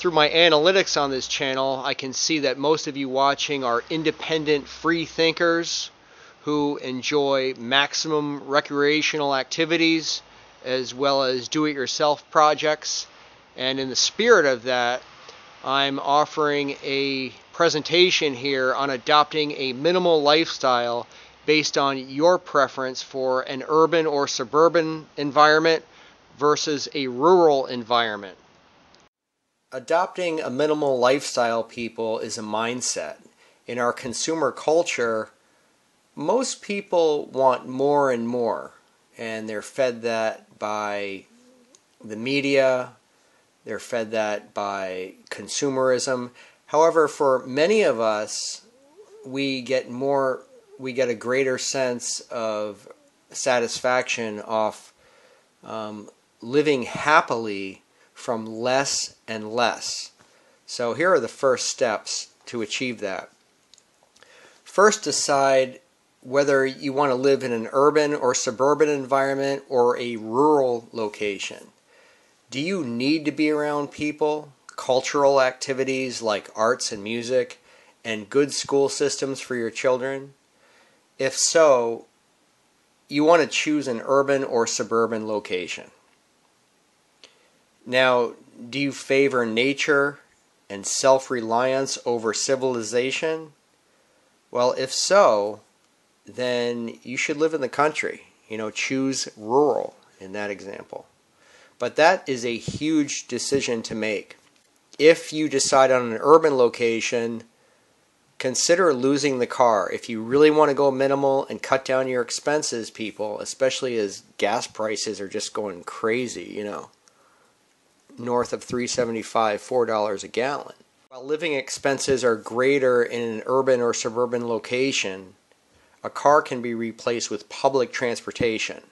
Through my analytics on this channel, I can see that most of you watching are independent free thinkers who enjoy maximum recreational activities as well as do-it-yourself projects. And in the spirit of that, I'm offering a presentation here on adopting a minimal lifestyle based on your preference for an urban or suburban environment versus a rural environment. Adopting a minimal lifestyle, people, is a mindset. In our consumer culture, most people want more and more, and they're fed that by the media, they're fed that by consumerism. However, for many of us, we get a greater sense of satisfaction off living happily from less and less. So here are the first steps to achieve that. First, decide whether you want to live in an urban or suburban environment or a rural location. Do you need to be around people, cultural activities like arts and music, and good school systems for your children? If so, you want to choose an urban or suburban location. Now, do you favor nature and self-reliance over civilization? Well, if so, then you should live in the country. Choose rural in that example. But that is a huge decision to make. If you decide on an urban location, consider losing the car. If you really want to go minimal and cut down your expenses, people, especially as gas prices are just going crazy, north of $3.75, $4 a gallon. While living expenses are greater in an urban or suburban location, a car can be replaced with public transportation.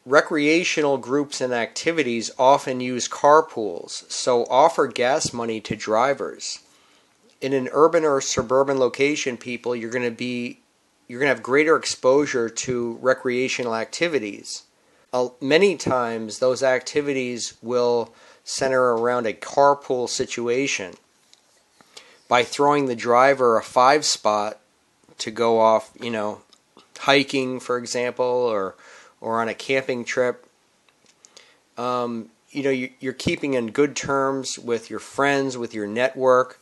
Recreational groups and activities often use carpools, so offer gas money to drivers. In an urban or suburban location, people, you're going to have greater exposure to recreational activities. Many times those activities will center around a carpool situation by throwing the driver a 5-spot to go off, hiking, for example, or on a camping trip. You're keeping in good terms with your friends, with your network.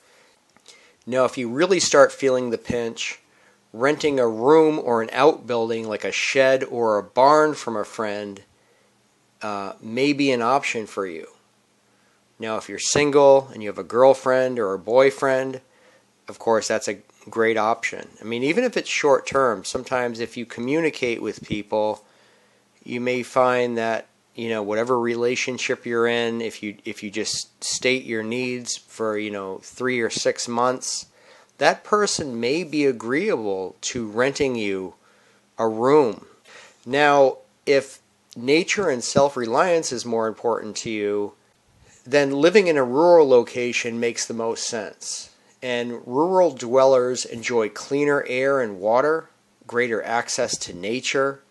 Now, if you really start feeling the pinch, renting a room or an outbuilding like a shed or a barn from a friend may be an option for you. Now, if you're single and you have a girlfriend or a boyfriend, of course, that's a great option. Even if it's short term, sometimes if you communicate with people, you may find that, whatever relationship you're in, if you just state your needs for, 3 or 6 months, that person may be agreeable to renting you a room. Now, if nature and self-reliance is more important to you, then living in a rural location makes the most sense. And rural dwellers enjoy cleaner air and water, greater access to nature,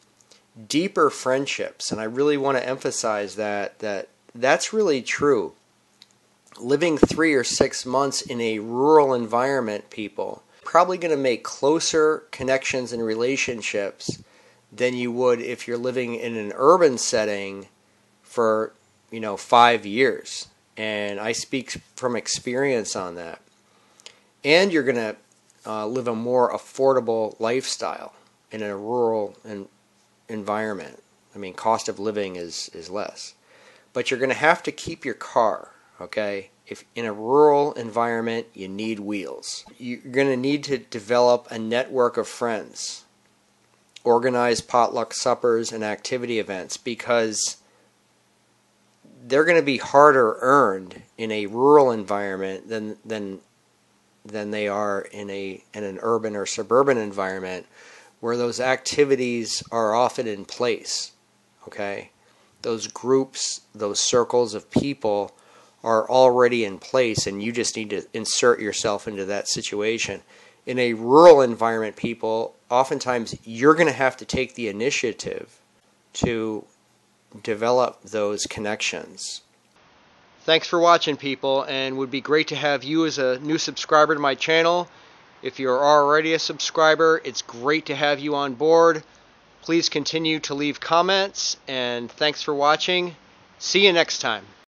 deeper friendships. And I really want to emphasize that's really true. Living 3 or 6 months in a rural environment, people, probably going to make closer connections and relationships than you would if you're living in an urban setting for 5 years. And I speak from experience on that. And you're going to live a more affordable lifestyle in a rural environment. Cost of living is less. But you're going to have to keep your car, okay? If in a rural environment, you need wheels. You're going to need to develop a network of friends, organize potluck suppers and activity events, because they're going to be harder earned in a rural environment than they are in an urban or suburban environment, where those activities are often in place. Okay, those groups, those circles of people are already in place, and you just need to insert yourself into that situation. In a rural environment, people, oftentimes you're going to have to take the initiative to develop those connections. Thanks for watching, people, and would be great to have you as a new subscriber to my channel. If you're already a subscriber, it's great to have you on board. Please continue to leave comments, and thanks for watching. See you next time.